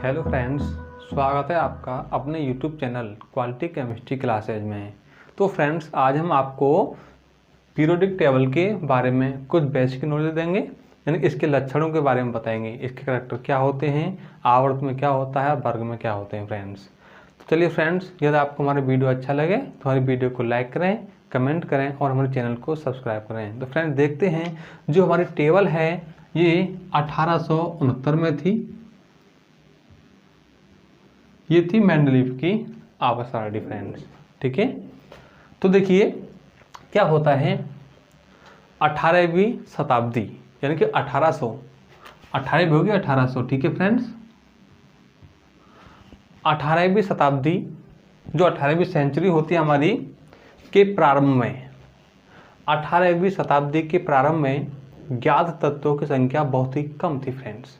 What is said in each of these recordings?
Hello friends, स्वागत है आपका अपने YouTube channel quality chemistry classes में। तो फ्रेंड्स, आज हम आपको पीरियोडिक टेबल के बारे में कुछ बेसिक नॉलेज देंगे, यानी इसके लक्षणों के बारे में बताएंगे, इसके करैक्टर क्या होते हैं, आवर्त में क्या होता है, वर्ग में क्या होते हैं फ्रेंड्स। तो चलिए फ्रेंड्स, यदि आपको हमारा वीडियो अच्छा लगे तो हमारी वीडियो को लाइक करें, कमेंट करें और हमारे चैनल को सब्सक्राइब करें। तो फ्रेंड्स, देखते हैं जो हमारी टेबल है ये 1869 में थी। ये थी मेंडलीव की आवर्त सारणी फ्रेंड्स, ठीक है। तो देखिए क्या होता है, 18वीं शताब्दी यानी कि 1800, 18 भी होगी 1800, ठीक है फ्रेंड्स। 18वीं शताब्दी जो 18वीं सेंचुरी होती है हमारी के प्रारंभ में, 18वीं शताब्दी के प्रारंभ में ज्ञात तत्वों की संख्या बहुत ही कम थी फ्रेंड्स।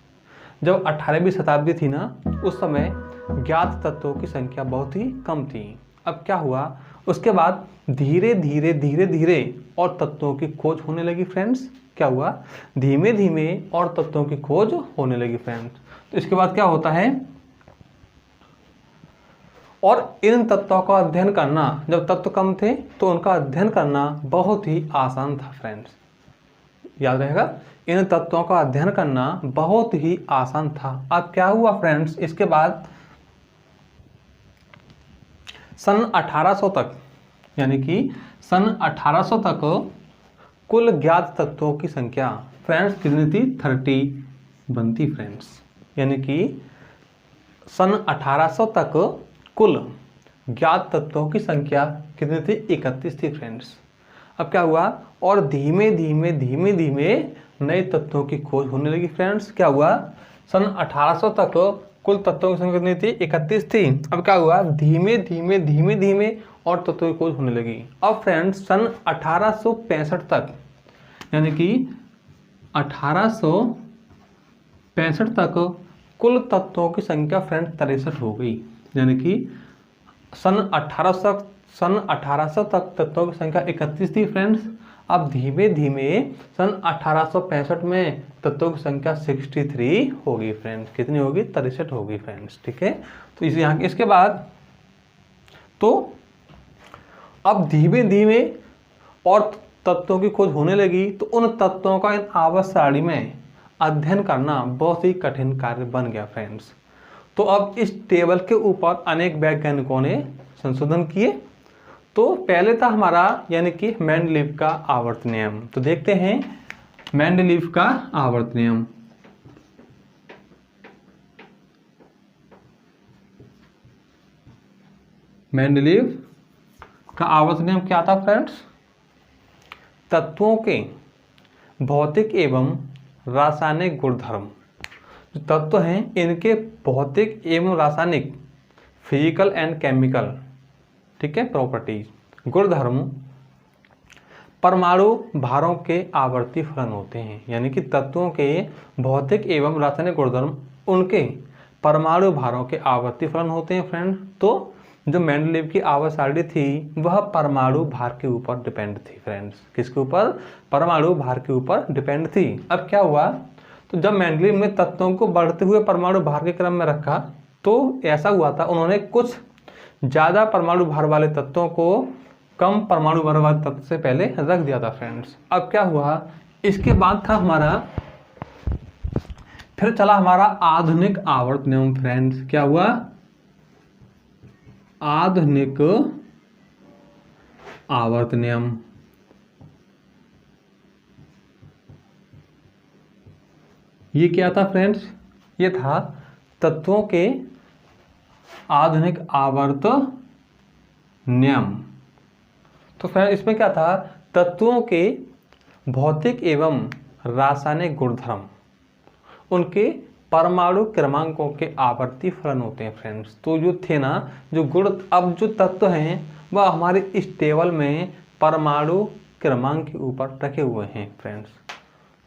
जब 18वीं शताब्दी थी ना, उस समय ज्ञात तत्वों की संख्या बहुत ही कम थी। अब क्या हुआ, उसके बाद धीरे धीरे और तत्वों की खोज होने लगी फ्रेंड्स। क्या हुआ, धीमे धीमे और तत्वों की खोज होने लगी फ्रेंड्स। तो इसके बाद क्या होता है, और इन तत्वों का अध्ययन करना, जब तत्व कम थे तो उनका अध्ययन करना बहुत ही आसान था फ्रेंड्स। याद रहेगा, इन तत्वों का अध्ययन करना बहुत ही आसान था। अब क्या हुआ फ्रेंड्स, इसके बाद सन 1800 तक, यानी कि सन 1800 तक कुल ज्ञात तत्वों की संख्या फ्रेंड्स कितनी थी, 30 बनती फ्रेंड्स। यानी कि सन 1800 तक कुल ज्ञात तत्वों की संख्या कितनी थी, 31 थी फ्रेंड्स। अब क्या हुआ, और धीमे धीमे नए तत्वों की खोज होने लगी फ्रेंड्स। क्या हुआ, सन 1800 तक कुल तत्वों की संख्या कितनी थी, 31 थी। अब क्या हुआ, धीमे धीमे और तत्वों की खोज होने लगी। अब फ्रेंड्स सन 1865 तक, यानी कि 1865 तक कुल तत्वों की संख्या फ्रेंड्स 63 हो गई। यानी कि सन 1800 तक तत्वों की संख्या 31 थी फ्रेंड्स। अब धीमे धीमे सन 1865 में तत्वों की संख्या 63 होगी फ्रेंड्स। कितनी होगी, 63 होगी फ्रेंड्स, ठीक है। तो इस यहाँ इसके बाद तो अब धीमे धीमे और तत्वों की खोज होने लगी, तो उन तत्वों का इन आवर्त सारणी में अध्ययन करना बहुत ही कठिन कार्य बन गया फ्रेंड्स। तो अब इस टेबल के ऊपर अनेक वैज्ञानिकों ने संशोधन किए। तो पहले था हमारा, यानी कि मेंडलीव का आवर्त नियम। तो देखते हैं मेंडलीव का आवर्त नियम। मेंडलीव का आवर्त नियम क्या था फ्रेंड्स, तत्वों के भौतिक एवं रासायनिक गुणधर्म, जो तत्व हैं इनके भौतिक एवं रासायनिक, फिजिकल एंड केमिकल, ठीक है, प्रॉपर्टीज, गुणधर्म परमाणु भारों के आवर्ती फलन होते हैं। यानी कि तत्वों के भौतिक एवं रासायनिक गुणधर्म उनके परमाणु भारों के आवर्ती फलन होते हैं फ्रेंड। तो जो मेंडलीव की आवर्त सारणी थी वह परमाणु भार के ऊपर डिपेंड थी फ्रेंड्स। किसके ऊपर, परमाणु भार के ऊपर डिपेंड थी। अब क्या हुआ, तो जब मेंडलीव ने तत्वों को बढ़ते हुए परमाणु भार के क्रम में रखा, तो ऐसा हुआ था, उन्होंने कुछ ज़्यादा परमाणु भार वाले तत्वों को कम परमाणु भार वाले तत्व से पहले रख दिया था फ्रेंड्स। अब क्या हुआ, इसके बाद था हमारा, फिर चला हमारा आधुनिक आवर्त नियम फ्रेंड्स। क्या हुआ, आधुनिक आवर्त नियम। ये क्या था फ्रेंड्स, ये था तत्वों के आधुनिक आवर्त नियम। तो फ्रेंड इसमें क्या था, तत्वों के भौतिक एवं रासायनिक गुणधर्म उनके परमाणु क्रमांकों के आवर्ती फलन होते हैं फ्रेंड्स। तो जो थे ना, जो गुण, अब जो तत्व हैं वह हमारे इस टेबल में परमाणु क्रमांक के ऊपर रखे हुए हैं फ्रेंड्स।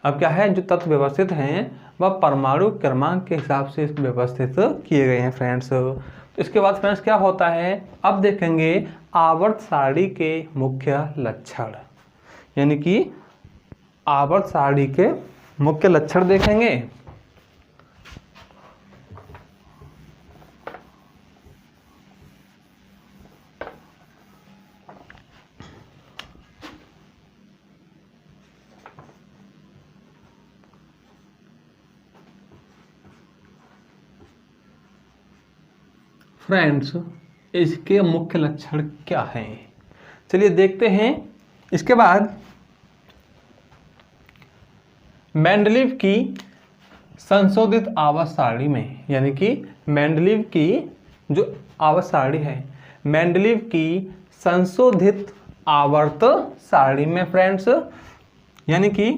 अब क्या है, जो तत्व व्यवस्थित हैं वह परमाणु क्रमांक के हिसाब से व्यवस्थित किए गए हैं फ्रेंड्स। तो इसके बाद फ्रेंड्स क्या होता है, अब देखेंगे आवर्त सारणी के मुख्य लक्षण, यानी कि आवर्त सारणी के मुख्य लक्षण देखेंगे। फ्रेंड्स इसके मुख्य लक्षण क्या हैं, चलिए देखते हैं। इसके बाद मेंडलीव की संशोधित आवर्त सारणी में, यानी कि मेंडलीव की जो आवर्त सारणी है, मेंडलीव की संशोधित आवर्त सारणी में फ्रेंड्स, यानी कि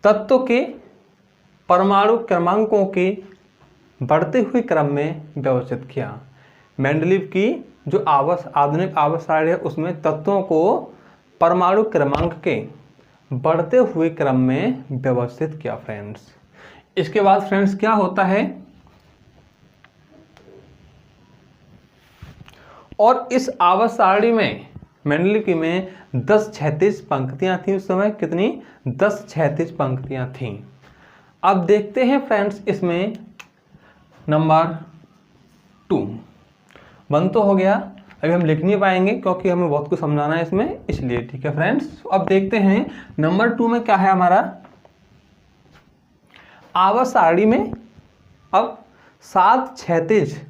तत्व के परमाणु क्रमांकों के बढ़ते हुए क्रम में व्यवस्थित किया। मेंडलीव की जो आधुनिक आवर्त सारणी है उसमें तत्वों को परमाणु क्रमांक के बढ़ते हुए क्रम में व्यवस्थित किया फ्रेंड्स। इसके बाद फ्रेंड्स क्या होता है, और इस आवर्त सारणी में मेंडलीव की में 10 क्षैतिज पंक्तियां थी। उस समय कितनी? 10 क्षैतिज पंक्तियां थीं। अब देखते हैं फ्रेंड्स इसमें नंबर 2, 1 तो हो गया, अभी हम लिख नहीं पाएंगे क्योंकि हमें बहुत कुछ समझाना है इसमें, इसलिए ठीक है फ्रेंड्स। अब देखते हैं नंबर 2 में क्या है हमारा। आवर्त सारणी में अब 7 क्षैतिज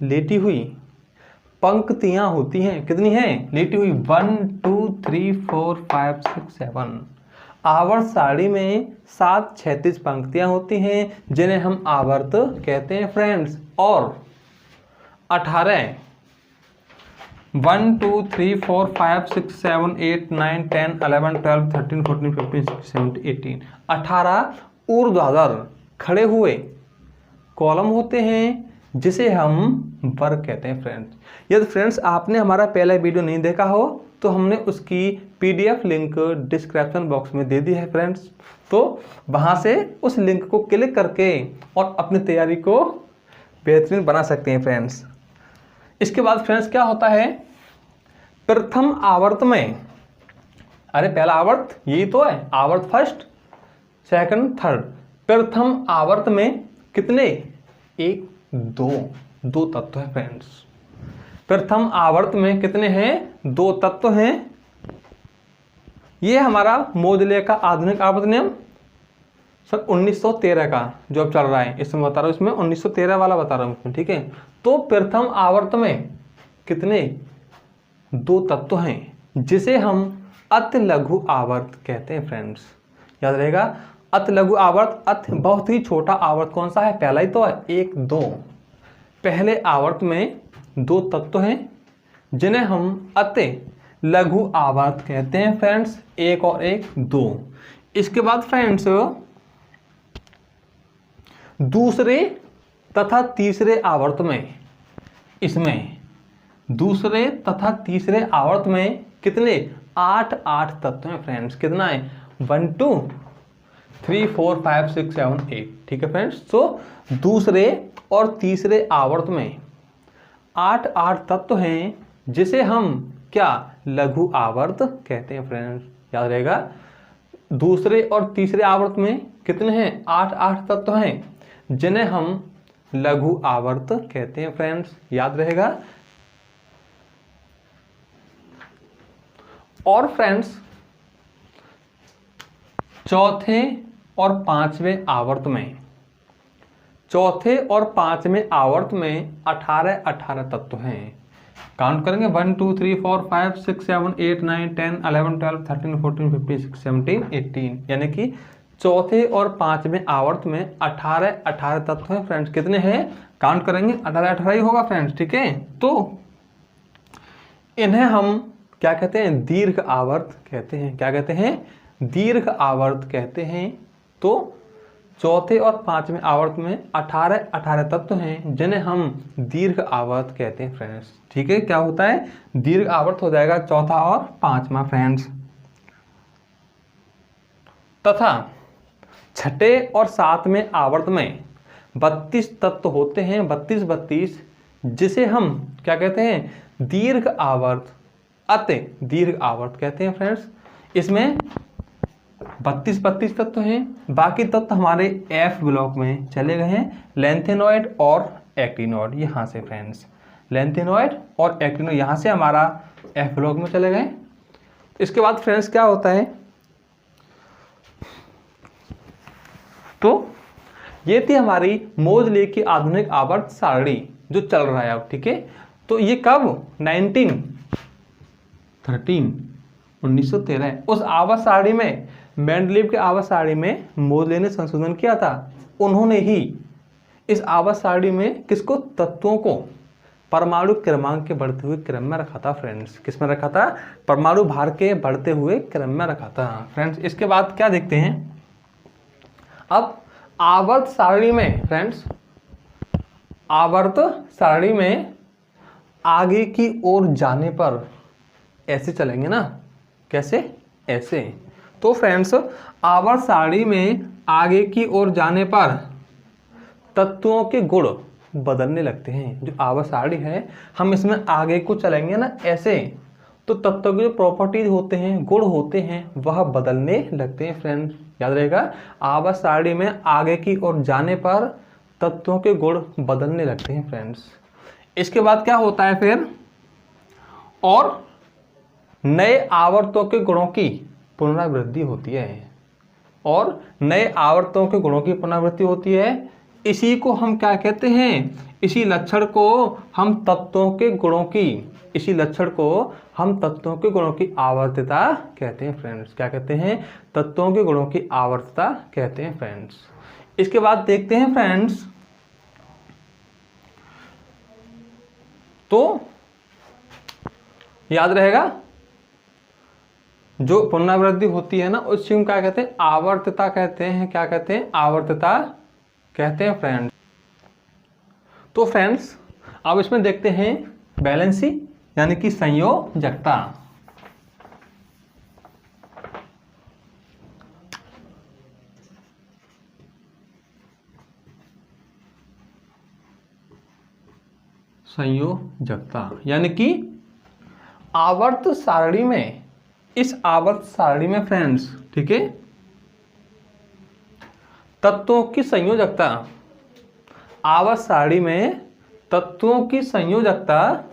लेटी हुई पंक्तियां होती हैं। कितनी हैं? लेटी हुई 1 2 3 4 5 6 7। आवर्त सारणी में 7 क्षैतिज पंक्तियां होती हैं जिन्हें हम आवर्त कहते हैं फ्रेंड्स। और 18 1 2 3 4 5 6 7 8 9 10 11 12 13 14 15 16 17 18 18 ऊर्ध्वाधर खड़े हुए कॉलम होते हैं जिसे हम वर्ग कहते हैं फ्रेंड्स। यदि फ्रेंड्स आपने हमारा पहला वीडियो नहीं देखा हो तो हमने उसकी PDF लिंक डिस्क्रिप्शन बॉक्स में दे दी है फ्रेंड्स, तो वहां से उस लिंक को क्लिक करके और अपनी तैयारी को बेहतरीन बना सकते हैं फ्रेंड्स। इसके बाद फ्रेंड्स क्या होता है, प्रथम आवर्त में, अरे पहला आवर्त यही तो है, आवर्त फर्स्ट सेकंड थर्ड। प्रथम आवर्त में कितने? 1 2 तत्व है फ्रेंड्स। प्रथम आवर्त में कितने हैं? 2 तत्व हैं। ये हमारा मोजले का आधुनिक आवर्त नियम सन 1913 का जो अब चल रहा है, इसमें बता रहा हूं, इसमें 1913 वाला बता रहा हूं, ठीक है। तो प्रथम आवर्त में कितने? 2 तत्व हैं जिसे हम अति लघु आवर्त कहते हैं फ्रेंड्स। याद रहेगा, अति लघु आवर्त, अति बहुत ही छोटा आवर्त कौन सा है? पहला ही तो है, 1 2। पहले आवर्त में 2 तत्व हैं जिन्हें हम अति लघु आवर्त कहते हैं फ्रेंड्स, 1 और 1 2। इसके बाद फ्रेंड्स दूसरे तथा तीसरे आवर्त में, इसमें दूसरे तथा तीसरे आवर्त में कितने? 8 तत्व हैं फ्रेंड्स। कितना है? 1 2 3 4 5 6 7 8, ठीक है फ्रेंड्स। तो दूसरे और तीसरे आवर्त में 8 तत्व हैं जिसे हम क्या? लघु आवर्त कहते हैं फ्रेंड्स। याद रहेगा, दूसरे और तीसरे आवर्त में कितने हैं? 8 तत्व हैं जिन्हें हम लघु आवर्त कहते हैं फ्रेंड्स। याद रहेगा। और फ्रेंड्स चौथे और पांचवें आवर्त में, चौथे और पांचवें आवर्त में 18 तत्व हैं। काउंट करेंगे 1 2 3 4 5 6 7 8 9 10 11 12 13 14 15 16 17 18, यानी कि चौथे और पांचवें आवर्त में 18 तत्व हैं फ्रेंड्स। कितने हैं? काउंट करेंगे 18 ही होगा फ्रेंड्स, ठीक है। तो इन्हें हम क्या कहते हैं? दीर्घ आवर्त कहते हैं। क्या कहते हैं? दीर्घ आवर्त कहते हैं। तो चौथे और पांचवें आवर्त में 18 तत्व हैं जिन्हें हम दीर्घ आवर्त कहते हैं फ्रेंड्स, ठीक है। क्या होता है? दीर्घ आवर्त हो जाएगा चौथा और पांचवा फ्रेंड्स। तथा छठे और सातवें आवर्त में 32 तत्व होते हैं, 32 जिसे हम क्या कहते हैं? दीर्घ आवर्त, अति दीर्घ आवर्त कहते हैं फ्रेंड्स। इसमें 32 तत्व हैं। बाकी तत्व हमारे F ब्लॉक में चले गए हैं, लेंथेनॉइड और एक्टिनॉइड, यहाँ से फ्रेंड्स लेंथेनॉइड और एक्टिनॉइड यहाँ से हमारा F ब्लॉक में चले गए। इसके बाद फ्रेंड्स क्या होता है, तो ये थी हमारी मोजले की आधुनिक आवर्त सारणी जो चल रहा है अब, ठीक है। तो ये कब 1913 उस आवर्त सारणी में मेंडलीव के आवर्त सारणी में मोजले ने संशोधन किया था। उन्होंने ही इस आवर्त सारणी में किसको, तत्वों को परमाणु क्रमांक के बढ़ते हुए क्रम में रखा था फ्रेंड्स। किस में रखा था, परमाणु भार के बढ़ते हुए क्रम में रखा था फ्रेंड्स। इसके बाद क्या देखते हैं, अब आवर्त सारणी में फ्रेंड्स, आवर्त सारणी में आगे की ओर जाने पर ऐसे चलेंगे ना, कैसे, ऐसे। तो फ्रेंड्स आवर्त सारणी में आगे की ओर जाने पर तत्वों के गुण बदलने लगते हैं। जो आवर्त सारणी है, हम इसमें आगे को चलेंगे ना ऐसे, तो तत्वों के जो प्रॉपर्टीज होते हैं, गुण होते हैं, वह बदलने लगते हैं फ्रेंड्स। याद रहेगा, आवर्त सारणी में आगे की ओर जाने पर तत्वों के गुण बदलने लगते हैं फ्रेंड्स। इसके बाद क्या होता है फिर, और नए आवर्तों के गुणों की पुनरावृत्ति होती है, और नए आवर्तों के गुणों की पुनरावृत्ति होती है। इसी को हम क्या कहते हैं, इसी लक्षण को हम तत्वों के गुणों की, इसी लक्षण को हम तत्वों के गुणों की आवर्तता कहते हैं फ्रेंड्स। क्या कहते हैं, तत्वों के गुणों की आवर्तता कहते हैं फ्रेंड्स। इसके बाद देखते हैं फ्रेंड्स, तो याद रहेगा जो पुनरावृत्ति होती है ना, उस चीज को क्या कहते हैं, आवर्तता कहते हैं। क्या कहते हैं, आवर्तता कहते हैं फ्रेंड्स। तो फ्रेंड्स अब इसमें देखते हैं बैलेंसी यानी कि संयोजकता। संयोजकता यानी कि आवर्त सारणी में, इस आवर्त सारणी में फ्रेंड्स, ठीक है, तत्वों की संयोजकता, आवर्त सारणी में तत्वों की संयोजकता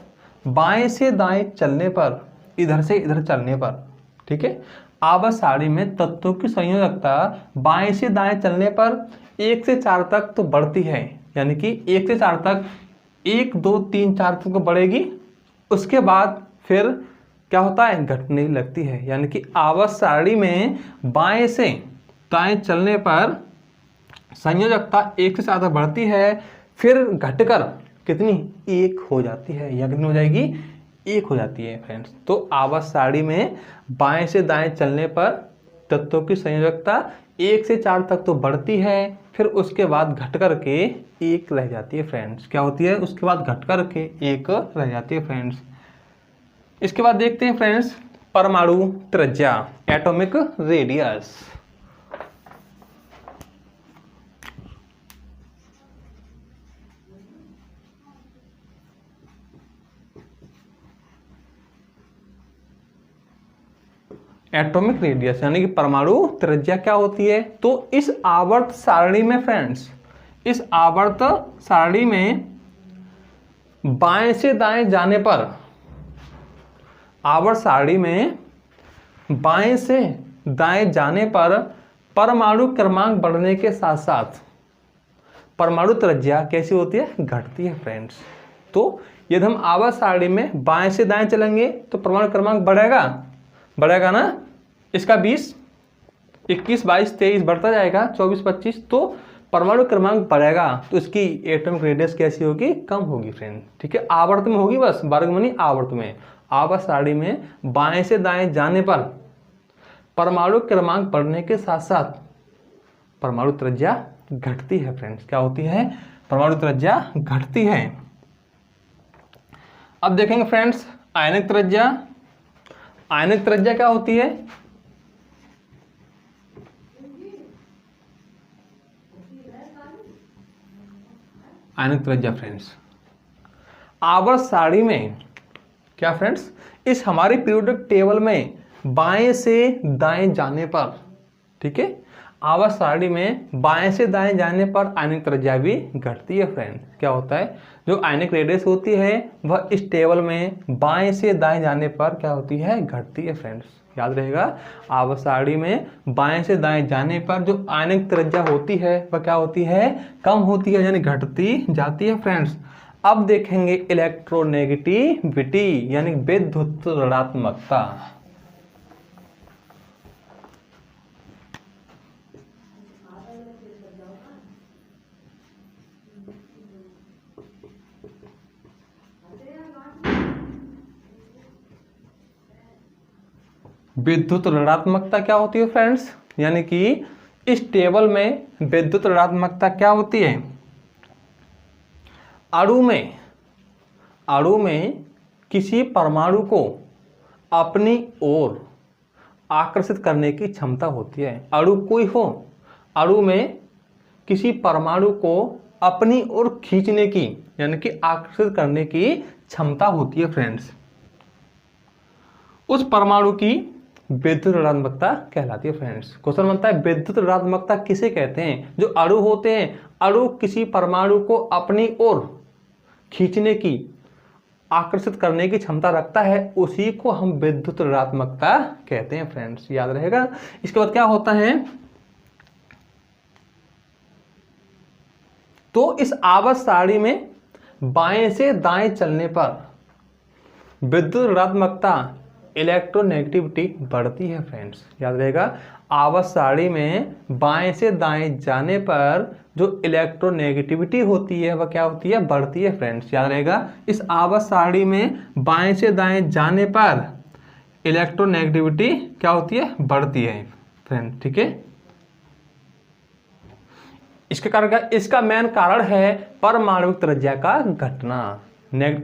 बाएं से दाएं चलने पर, इधर से इधर चलने पर, ठीक है, आवर्त सारणी में तत्वों की संयोजकता बाएं से दाएं चलने पर 1 से 4 तक तो बढ़ती है, यानी कि 1 से 4 तक, 1 2 3 4 तक बढ़ेगी। उसके बाद फिर क्या होता है, घटने लगती है। यानी कि आवर्त सारणी में बाएं से दाएं चलने पर संयोजकता 1 से 4 तक बढ़ती है, फिर घटकर कितनी, 1 हो जाती है, या कितनी हो जाएगी, 1 हो जाती है फ्रेंड्स। तो आवर्त सारणी में बाएं से दाएं चलने पर तत्वों की संयोजकता 1 से 4 तक तो बढ़ती है, फिर उसके बाद घट करके 1 रह जाती है फ्रेंड्स। क्या होती है, उसके बाद घट करके 1 रह जाती है फ्रेंड्स। इसके बाद देखते हैं फ्रेंड्स परमाणु त्रिज्या, एटॉमिक रेडियस। एटॉमिक रेडियस यानी कि परमाणु त्रिज्या क्या होती है, तो इस आवर्त सारणी में फ्रेंड्स, इस आवर्त सारणी में बाएं से दाएं जाने पर, आवर्त सारणी में बाएं से दाएं जाने पर परमाणु क्रमांक बढ़ने के साथ साथ परमाणु त्रिज्या कैसी होती है, घटती है फ्रेंड्स। तो यदि हम आवर्त सारणी में बाएं से दाएं चलेंगे तो परमाणु क्रमांक बढ़ेगा ना, इसका 20 21 22 23 बढ़ता जाएगा, 24 25, तो परमाणु क्रमांक बढ़ेगा, तो इसकी एटॉमिक रेडियस कैसी होगी, कम होगी फ्रेंड, ठीक है। आवर्त में होगी, बस वर्गमनी आवर्त में। आवर्त सारणी में बाएं से दाएं जाने पर परमाणु क्रमांक बढ़ने के साथ साथ परमाणु त्रिज्या घटती है फ्रेंड्स। क्या होती है, परमाणु त्रिज्या घटती है। अब देखेंगे फ्रेंड्स आयनिक त्रिज्या। आयनिक त्रिज्या क्या होती है, आयनिक त्रिज्या फ्रेंड्स आवर्त सारणी में क्या फ्रेंड्स, इस हमारे पीरियोडिक टेबल में बाएं से दाएं जाने पर, ठीक है, आवर्त सारणी में बाएं से दाएं जाने पर आयनिक त्रिज्या भी घटती है फ्रेंड्स। क्या होता है, जो आयनिक रेडियस होती है वह इस टेबल में बाएं से दाएं जाने पर क्या होती है, घटती है फ्रेंड्स। याद रहेगा, आवर्त सारणी में बाएं से दाएं जाने पर जो आयनिक त्रिज्या होती है वह क्या होती है, कम होती है, यानी घटती जाती है फ्रेंड्स। अब देखेंगे इलेक्ट्रोनेगेटिविटी यानी विद्युत ऋणात्मकता। विद्युत ऋणात्मकता क्या होती है फ्रेंड्स, यानी कि इस टेबल में विद्युत ऋणात्मकता क्या होती है, अणु में किसी परमाणु को अपनी ओर आकर्षित करने की क्षमता होती है। अणु कोई हो, अणु में किसी परमाणु को अपनी ओर खींचने की यानी कि आकर्षित करने की क्षमता होती है फ्रेंड्स। उस परमाणु की विद्युत ऋणात्मकता कहलाती है फ्रेंड्स। क्वेश्चन बनता है विद्युत ऋणात्मकता किसे कहते हैं, जो अणु होते हैं, अणु किसी परमाणु को अपनी ओर खींचने की आकर्षित करने की क्षमता रखता है, उसी को हम विद्युत ऋणात्मकता कहते हैं फ्रेंड्स, याद रहेगा। इसके बाद क्या होता है, तो इस आवर्त सारणी में बाएं से दाएं चलने पर विद्युत ऋणात्मकता इलेक्ट्रोनेगेटिविटी बढ़ती है फ्रेंड्स, याद रहेगा। आवर्त सारणी में बाएं से दाएं जाने पर जो इलेक्ट्रोनेगेटिविटी होती है वह क्या होती है, बढ़ती है फ्रेंड्स, याद रहेगा। इस आवर्त सारणी में बाएं से दाएं जाने पर इलेक्ट्रोनेगेटिविटी क्या होती है, बढ़ती है फ्रेंड, ठीक है। इसके कारण क्या, इसका मेन कारण है परमाणु त्रिज्या का घटना।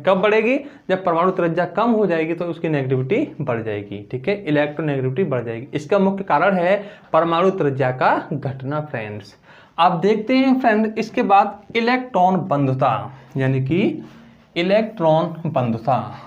कब बढ़ेगी, जब परमाणु त्रिज्या कम हो जाएगी तो उसकी नेगेटिविटी बढ़ जाएगी, ठीक है, इलेक्ट्रोनेगेटिविटी बढ़ जाएगी। इसका मुख्य कारण है परमाणु त्रिज्या का घटना फ्रेंड्स। अब देखते हैं फ्रेंड इसके बाद इलेक्ट्रॉन बंधुता, यानी कि इलेक्ट्रॉन बंधुता।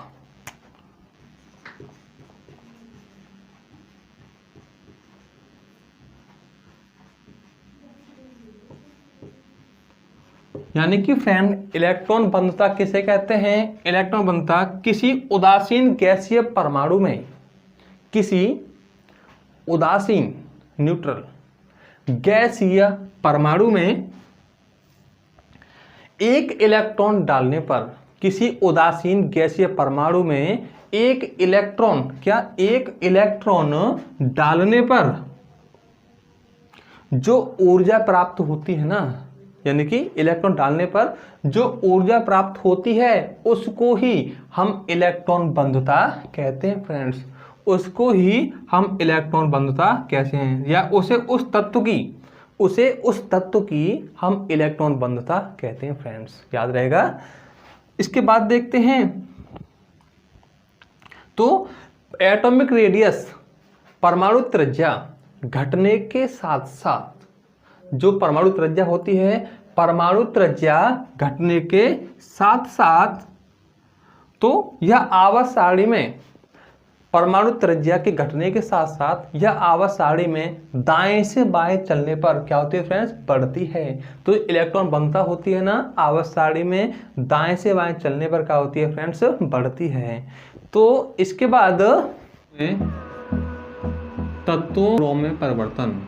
यानी कि फ्रेंड इलेक्ट्रॉन बंधुता किसे कहते हैं, इलेक्ट्रॉन बंधुता किसी उदासीन गैसीय परमाणु में, किसी उदासीन न्यूट्रल गैसीय परमाणु में एक इलेक्ट्रॉन डालने पर, किसी उदासीन गैसीय परमाणु में एक इलेक्ट्रॉन, क्या एक इलेक्ट्रॉन डालने पर जो ऊर्जा प्राप्त होती है ना, यानी कि इलेक्ट्रॉन डालने पर जो ऊर्जा प्राप्त होती है उसको ही हम इलेक्ट्रॉन बंधुता कहते हैं फ्रेंड्स, उसको ही हम इलेक्ट्रॉन बंधुता कहते हैं, या उसे उस तत्व की हम इलेक्ट्रॉन बंधुता कहते हैं फ्रेंड्स, याद रहेगा। इसके बाद देखते हैं तो एटॉमिक रेडियस परमाणु त्रिज्या घटने के साथ साथ, जो परमाणु त्रिज्या होती है, परमाणु त्रिज्या घटने के साथ साथ, तो यह आवर्त सारणी में परमाणु त्रिज्या के घटने के साथ साथ यह आवर्त सारणी में दाएं से बाएं चलने पर क्या होती है फ्रेंड्स, बढ़ती है। तो इलेक्ट्रॉन बंधुता होती है ना आवर्त सारणी में दाएं से बाएं चलने पर क्या होती है फ्रेंड्स, बढ़ती है। तो इसके बाद तत्वों में परिवर्तन,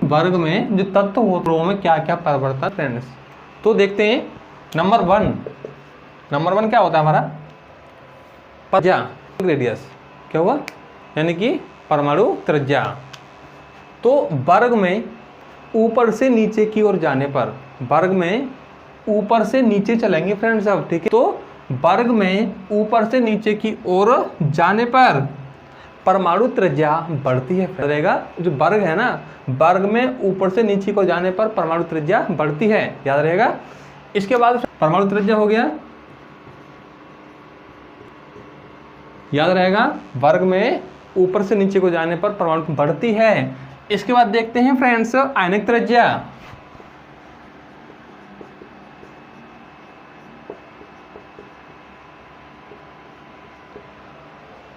वर्ग में जो तत्व होते हैं में क्या क्या परिवर्तन फ्रेंड्स, तो देखते हैं। नंबर वन क्या होता है हमारा, त्रिज्या रेडियस, क्या हुआ, यानी कि परमाणु त्रिज्या। तो वर्ग में ऊपर से नीचे की ओर जाने पर, वर्ग में ऊपर से नीचे चलेंगे फ्रेंड्स अब, ठीक है। तो वर्ग में ऊपर से नीचे की ओर जाने पर परमाणु त्रिज्या बढ़ती है रहेगा। जो वर्ग है ना, वर्ग में ऊपर से नीचे को जाने पर परमाणु त्रिज्या बढ़ती है, याद रहेगा। इसके बाद परमाणु त्रिज्या हो गया, याद रहेगा, वर्ग में ऊपर से नीचे को जाने पर परमाणु बढ़ती है। इसके बाद देखते हैं फ्रेंड्स आयनिक त्रिज्या।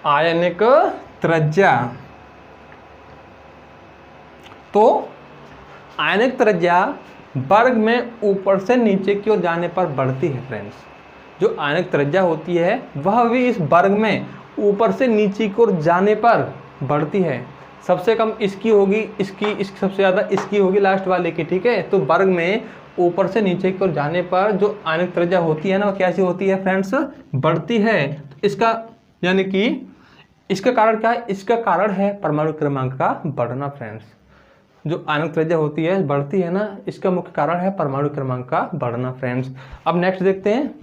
आयनिक त्रिज्या, तो आयनिक त्रिज्या वर्ग में ऊपर से नीचे की ओर जाने पर बढ़ती है फ्रेंड्स। जो आयनिक त्रिज्या होती है वह भी इस वर्ग में ऊपर से नीचे की ओर जाने पर बढ़ती है। सबसे कम इसकी होगी, इसकी सबसे ज़्यादा इसकी होगी लास्ट वाले की, ठीक है। तो वर्ग में ऊपर से नीचे की ओर जाने पर जो आयनिक त्रिज्या होती है ना, वो कैसी होती है फ्रेंड्स, बढ़ती है। इसका यानी कि इसका कारण क्या है, इसका कारण है परमाणु क्रमांक का बढ़ना फ्रेंड्स। जो आयनिक त्रिज्या होती है बढ़ती है ना, इसका मुख्य कारण है परमाणु क्रमांक का बढ़ना फ्रेंड्स। अब नेक्स्ट देखते हैं।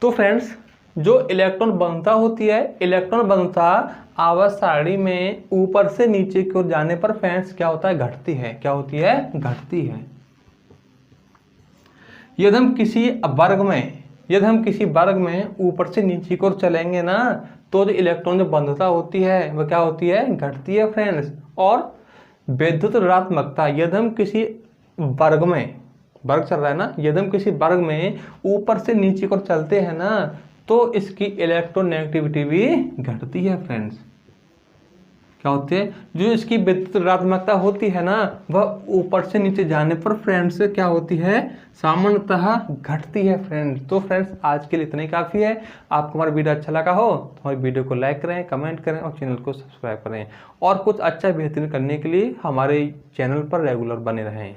तो फ्रेंड्स जो इलेक्ट्रॉन बनता होती है, इलेक्ट्रॉन बनता आवर्त सारणी में ऊपर से नीचे की ओर जाने पर फ्रेंड्स क्या होता है, घटती है। क्या होती है, घटती है। यदि हम किसी वर्ग में ऊपर से नीचे की ओर चलेंगे ना, तो जो इलेक्ट्रॉन जो बंधुता होती है वह क्या होती है, घटती है फ्रेंड्स। और विद्युत ऋणात्मकता, यदि हम किसी वर्ग में, वर्ग चल रहा है ना, यदि हम किसी वर्ग में ऊपर से नीचे की ओर चलते हैं ना, तो इसकी इलेक्ट्रोनेगेटिविटी भी घटती है फ्रेंड्स। क्या होती है, जो इसकी विद्युत ऋणात्मकता होती है ना, वह ऊपर से नीचे जाने पर फ्रेंड्स क्या होती है, सामान्यतः घटती है फ्रेंड्स। तो फ्रेंड्स आज के लिए इतना ही काफ़ी है। आपको हमारा वीडियो अच्छा लगा हो तो हमारे वीडियो को लाइक करें, कमेंट करें और चैनल को सब्सक्राइब करें। और कुछ अच्छा बेहतरीन करने के लिए हमारे चैनल पर रेगुलर बने रहें।